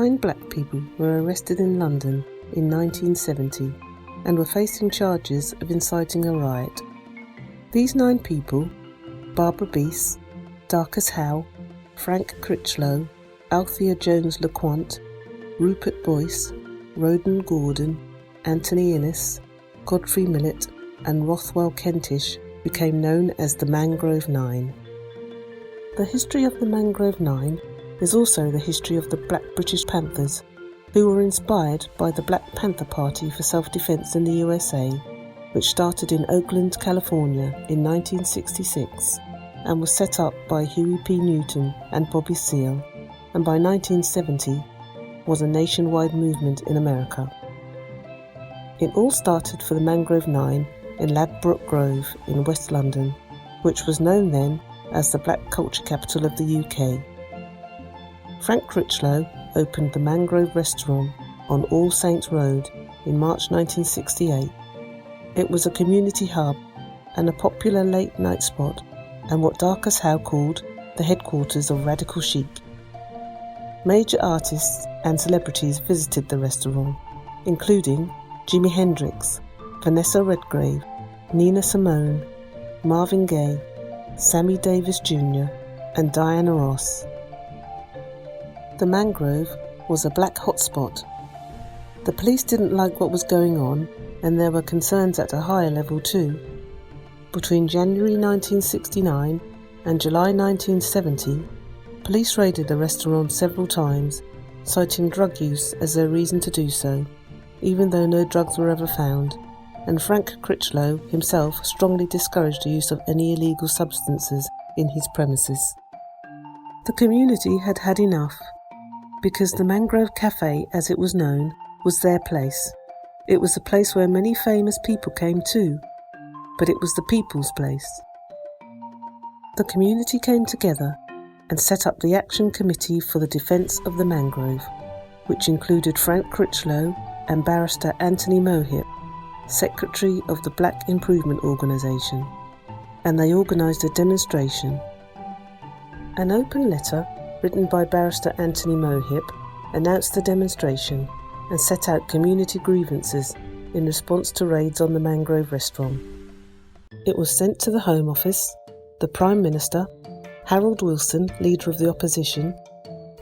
9 black people were arrested in London in 1970 and were facing charges of inciting a riot. These 9 people, Barbara Beese, Darcus Howe, Frank Critchlow, Althea Jones-LeQuant, Rupert Boyce, Roden Gordon, Anthony Innes, Godfrey Millett and Rothwell Kentish became known as the Mangrove Nine. The history of the Mangrove Nine is also the history of the Black British Panthers, who were inspired by the Black Panther Party for Self-Defense in the USA, which started in Oakland, California in 1966 and was set up by Huey P. Newton and Bobby Seale, and by 1970 was a nationwide movement in America. It all started for the Mangrove Nine in Ladbroke Grove in West London, which was known then as the black culture capital of the UK. Frank Critchlow opened the Mangrove Restaurant on All Saints Road in March 1968. It was a community hub and a popular late night spot, and what Darcus Howe called the headquarters of radical chic. Major artists and celebrities visited the restaurant, including Jimi Hendrix, Vanessa Redgrave, Nina Simone, Marvin Gaye, Sammy Davis Jr. and Diana Ross. The Mangrove was a black hotspot. The police didn't like what was going on, and there were concerns at a higher level too. Between January 1969 and July 1970, police raided the restaurant several times, citing drug use as their reason to do so, even though no drugs were ever found, and Frank Critchlow himself strongly discouraged the use of any illegal substances in his premises. The community had had enough, because the Mangrove Cafe, as it was known, was their place. It was a place where many famous people came too, but it was the people's place. The community came together and set up the Action Committee for the Defence of the Mangrove, which included Frank Critchlow and barrister Anthony Mohip, secretary of the Black Improvement Organisation, and they organised a demonstration. An open letter written by barrister Anthony Mohip announced the demonstration and set out community grievances in response to raids on the Mangrove Restaurant. It was sent to the Home Office, the Prime Minister, Harold Wilson, leader of the opposition,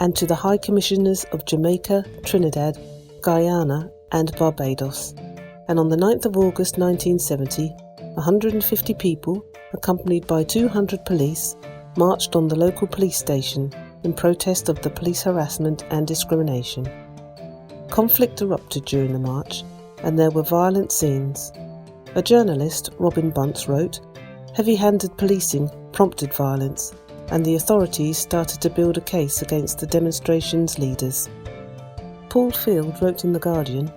and to the High Commissioners of Jamaica, Trinidad, Guyana and Barbados. And on the 9th of August 1970, 150 people, accompanied by 200 police, marched on the local police station in protest of the police harassment and discrimination. Conflict erupted during the march, and there were violent scenes. A journalist, Robin Bunce, wrote, "Heavy-handed policing prompted violence, and the authorities started to build a case against the demonstration's leaders." Paul Field wrote in The Guardian,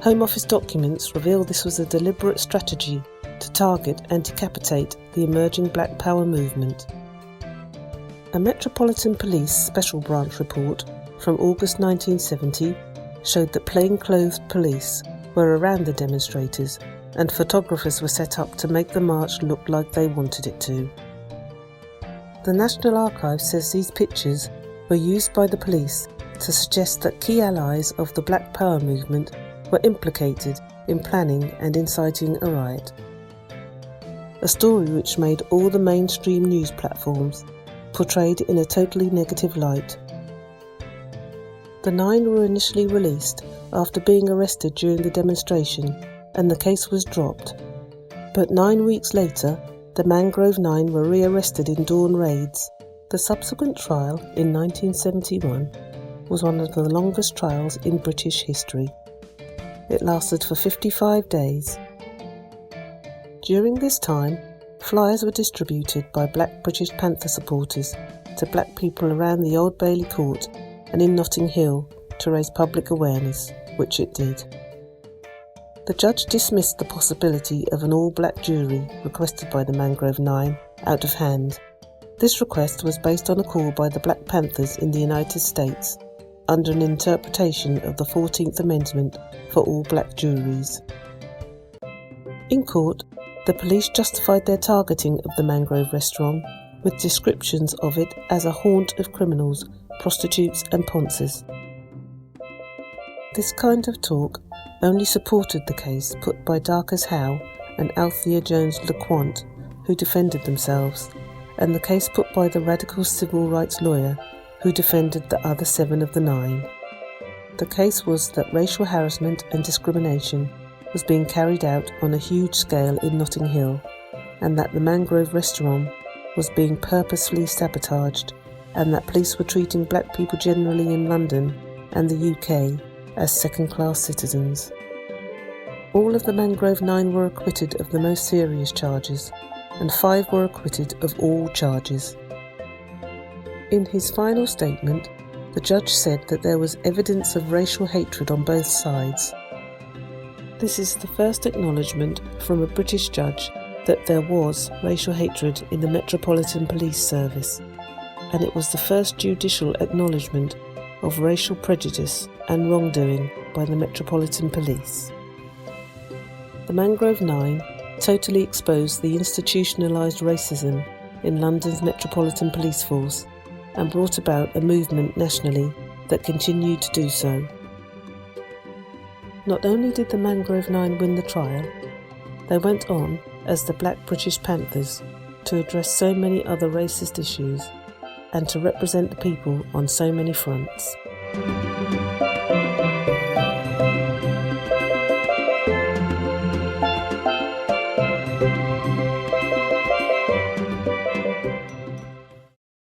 "Home Office documents reveal this was a deliberate strategy to target and decapitate the emerging Black Power movement." A Metropolitan Police Special Branch report from August 1970 showed that plainclothed police were around the demonstrators, and photographers were set up to make the march look like they wanted it to. The National Archives says these pictures were used by the police to suggest that key allies of the Black Power movement were implicated in planning and inciting a riot. A story which made all the mainstream news platforms portrayed in a totally negative light. The 9 were initially released after being arrested during the demonstration, and the case was dropped. But 9 weeks later, the Mangrove Nine were re-arrested in dawn raids. The subsequent trial in 1971 was one of the longest trials in British history. It lasted for 55 days. During this time, flyers were distributed by Black British Panther supporters to black people around the Old Bailey Court and in Notting Hill to raise public awareness, which it did. The judge dismissed the possibility of an all-black jury requested by the Mangrove Nine out of hand. This request was based on a call by the Black Panthers in the United States under an interpretation of the 14th Amendment for all black juries. In court, the police justified their targeting of the Mangrove Restaurant with descriptions of it as a haunt of criminals, prostitutes and ponces. This kind of talk only supported the case put by Darcus Howe and Althea Jones-LeQuant, who defended themselves, and the case put by the radical civil rights lawyer who defended the other 7 of the 9. The case was that racial harassment and discrimination was being carried out on a huge scale in Notting Hill, and that the Mangrove Restaurant was being purposefully sabotaged, and that police were treating black people generally in London and the UK as second-class citizens. All of the Mangrove Nine were acquitted of the most serious charges, and 5 were acquitted of all charges. In his final statement, the judge said that there was evidence of racial hatred on both sides. This is the first acknowledgement from a British judge that there was racial hatred in the Metropolitan Police Service, and it was the first judicial acknowledgement of racial prejudice and wrongdoing by the Metropolitan Police. The Mangrove Nine totally exposed the institutionalised racism in London's Metropolitan Police Force and brought about a movement nationally that continued to do so. Not only did the Mangrove Nine win the trial, they went on, as the Black British Panthers, to address so many other racist issues and to represent the people on so many fronts.